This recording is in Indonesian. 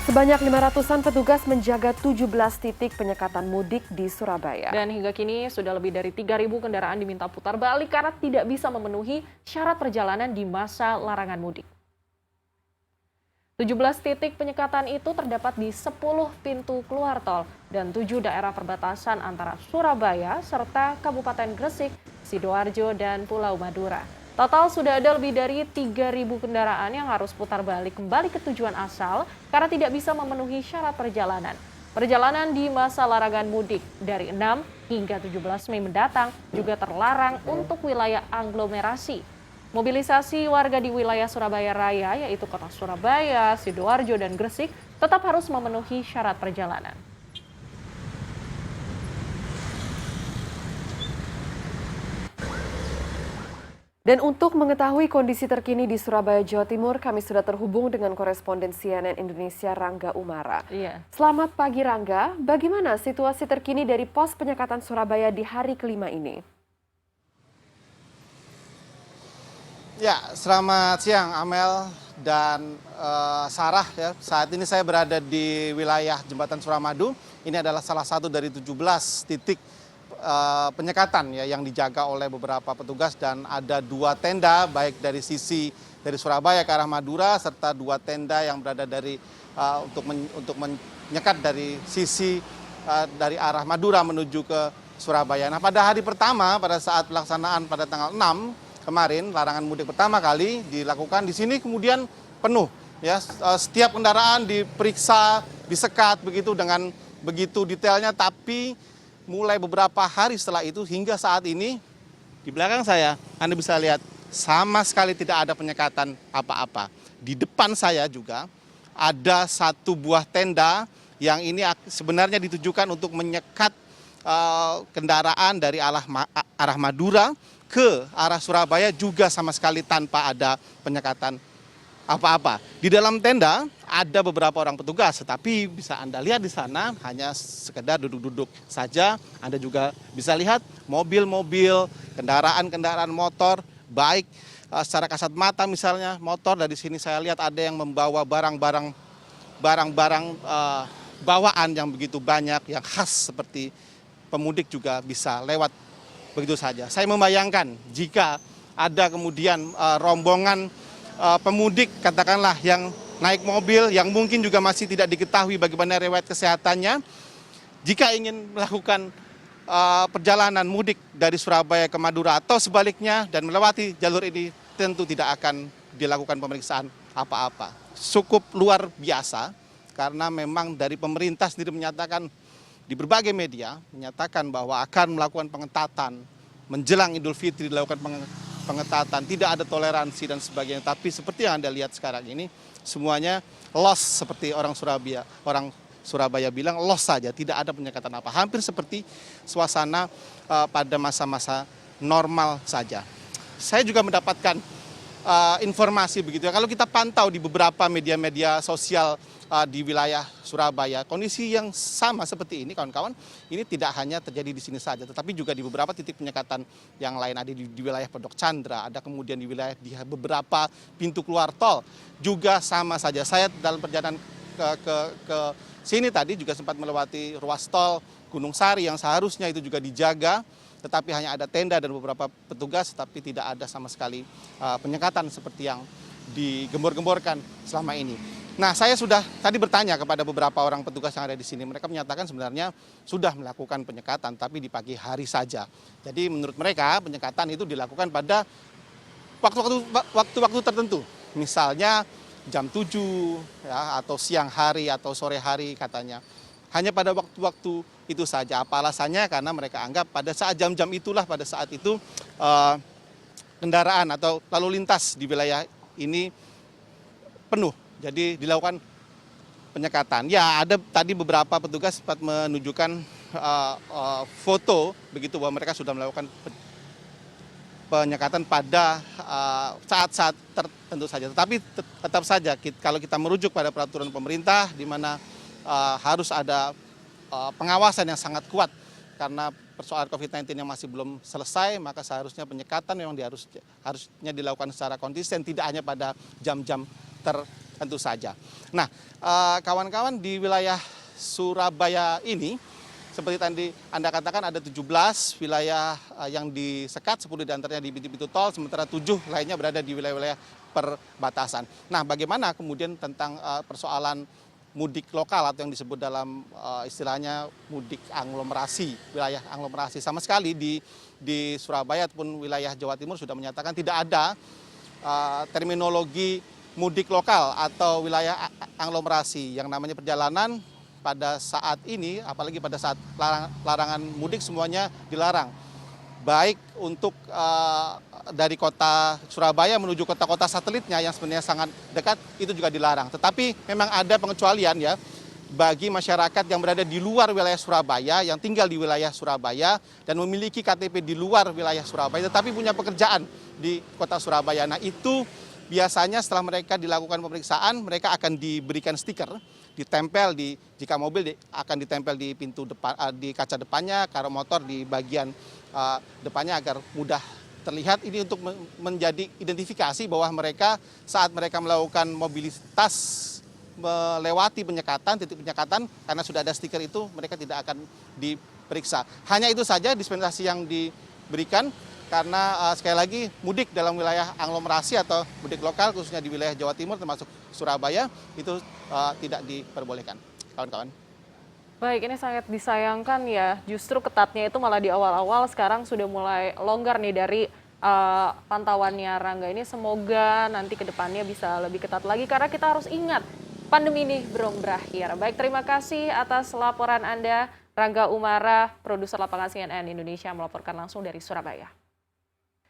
Sebanyak 500-an petugas menjaga 17 titik penyekatan mudik di Surabaya. Dan hingga kini sudah lebih dari 3.000 kendaraan diminta putar balik karena tidak bisa memenuhi syarat perjalanan di masa larangan mudik. 17 titik penyekatan itu terdapat di 10 pintu keluar tol dan 7 daerah perbatasan antara Surabaya serta Kabupaten Gresik, Sidoarjo, dan Pulau Madura. Total sudah ada lebih dari 3.000 kendaraan yang harus putar balik kembali ke tujuan asal karena tidak bisa memenuhi syarat perjalanan. Perjalanan di masa larangan mudik dari 6 hingga 17 Mei mendatang juga terlarang untuk wilayah aglomerasi. Mobilisasi warga di wilayah Surabaya Raya, yaitu Kota Surabaya, Sidoarjo, dan Gresik, tetap harus memenuhi syarat perjalanan. Dan untuk mengetahui kondisi terkini di Surabaya, Jawa Timur, kami sudah terhubung dengan koresponden CNN Indonesia Rangga Umara. Iya. Selamat pagi Rangga, bagaimana situasi terkini dari pos penyekatan Surabaya di hari kelima ini? Ya, selamat siang Amel dan Sarah. Ya. Saat ini saya berada di wilayah Jembatan Suramadu. Ini adalah salah satu dari 17 titik penyekatan ya yang dijaga oleh beberapa petugas, dan ada 2 tenda baik dari sisi dari Surabaya ke arah Madura serta 2 tenda yang berada dari untuk menyekat dari sisi dari arah Madura menuju ke Surabaya. Nah, pada hari pertama pada saat pelaksanaan pada tanggal 6 kemarin, larangan mudik pertama kali dilakukan di sini kemudian penuh ya, setiap kendaraan diperiksa, disekat begitu dengan begitu detailnya, tapi mulai beberapa hari setelah itu hingga saat ini di belakang saya Anda bisa lihat sama sekali tidak ada penyekatan apa-apa. Di depan saya juga ada 1 buah tenda yang ini sebenarnya ditujukan untuk menyekat kendaraan dari arah Madura ke arah Surabaya, juga sama sekali tanpa ada penyekatan apa-apa. Di dalam tenda ada beberapa orang petugas, tetapi bisa Anda lihat di sana hanya sekedar duduk-duduk saja. Anda juga bisa lihat mobil-mobil, kendaraan-kendaraan motor, baik secara kasat mata misalnya motor. Dari sini saya lihat ada yang membawa barang-barang bawaan yang begitu banyak, yang khas seperti pemudik juga bisa lewat begitu saja. Saya membayangkan jika ada kemudian rombongan pemudik katakanlah yang naik mobil yang mungkin juga masih tidak diketahui bagaimana riwayat kesehatannya, jika ingin melakukan perjalanan mudik dari Surabaya ke Madura atau sebaliknya dan melewati jalur ini, tentu tidak akan dilakukan pemeriksaan apa-apa. Cukup luar biasa karena memang dari pemerintah sendiri menyatakan di berbagai media menyatakan bahwa akan melakukan pengetatan menjelang Idul Fitri, dilakukan pengetatan, tidak ada toleransi dan sebagainya. Tapi seperti yang Anda lihat sekarang ini, semuanya lost, seperti orang Surabaya bilang, lost saja, tidak ada penyekatan apa. Hampir seperti suasana pada masa-masa normal saja. Saya juga mendapatkan informasi begitu ya, kalau kita pantau di beberapa media-media sosial di wilayah Surabaya, kondisi yang sama seperti ini kawan-kawan, ini tidak hanya terjadi di sini saja, tetapi juga di beberapa titik penyekatan yang lain, ada di wilayah Pondok Chandra, ada kemudian di beberapa pintu keluar tol juga sama saja. Saya dalam perjalanan ke sini tadi juga sempat melewati ruas tol Gunung Sari yang seharusnya itu juga dijaga, tetapi hanya ada tenda dan beberapa petugas, tapi tidak ada sama sekali penyekatan seperti yang digembor-gemborkan selama ini. Nah, saya sudah tadi bertanya kepada beberapa orang petugas yang ada di sini. Mereka menyatakan sebenarnya sudah melakukan penyekatan, tapi di pagi hari saja. Jadi menurut mereka penyekatan itu dilakukan pada waktu-waktu tertentu. Misalnya jam 7 ya, atau siang hari atau sore hari katanya. Hanya pada waktu-waktu itu saja. Apa alasannya? Karena mereka anggap pada saat jam-jam itulah, pada saat itu kendaraan atau lalu lintas di wilayah ini penuh. Jadi dilakukan penyekatan. Ya, ada tadi beberapa petugas sempat menunjukkan foto begitu bahwa mereka sudah melakukan penyekatan pada saat-saat tertentu saja. Tetapi tetap saja kalau kita merujuk pada peraturan pemerintah di mana harus ada pengawasan yang sangat kuat karena persoalan COVID-19 yang masih belum selesai, maka seharusnya penyekatan memang harusnya dilakukan secara konsisten, tidak hanya pada jam-jam tertentu tentu saja. Nah, kawan-kawan di wilayah Surabaya ini, seperti tadi Anda katakan ada 17 wilayah yang disekat, 10 diantaranya di pintu-pintu tol, sementara 7 lainnya berada di wilayah-wilayah perbatasan. Nah, bagaimana kemudian tentang persoalan mudik lokal atau yang disebut dalam istilahnya mudik aglomerasi, wilayah aglomerasi. Sama sekali di Surabaya ataupun wilayah Jawa Timur sudah menyatakan tidak ada terminologi mudik lokal atau wilayah aglomerasi. Yang namanya perjalanan pada saat ini, apalagi pada saat larangan mudik semuanya dilarang. Baik untuk dari kota Surabaya menuju kota-kota satelitnya yang sebenarnya sangat dekat, itu juga dilarang. Tetapi memang ada pengecualian ya bagi masyarakat yang berada di luar wilayah Surabaya, yang tinggal di wilayah Surabaya dan memiliki KTP di luar wilayah Surabaya, tetapi punya pekerjaan di kota Surabaya. Nah, itu biasanya setelah mereka dilakukan pemeriksaan, mereka akan diberikan stiker, ditempel jika mobil akan ditempel di pintu depan, di kaca depannya, kalau motor di bagian depannya agar mudah terlihat. Ini untuk menjadi identifikasi bahwa mereka saat mereka melakukan mobilitas melewati penyekatan, titik penyekatan, karena sudah ada stiker itu, mereka tidak akan diperiksa. Hanya itu saja dispensasi yang diberikan, karena sekali lagi mudik dalam wilayah aglomerasi atau mudik lokal khususnya di wilayah Jawa Timur termasuk Surabaya itu tidak diperbolehkan, kawan-kawan. Baik, ini sangat disayangkan ya, justru ketatnya itu malah di awal-awal, sekarang sudah mulai longgar nih dari pantauannya Rangga ini. Semoga nanti ke depannya bisa lebih ketat lagi, karena kita harus ingat pandemi ini belum berakhir. Baik, terima kasih atas laporan Anda, Rangga Umara, produser lapangan CNN Indonesia melaporkan langsung dari Surabaya.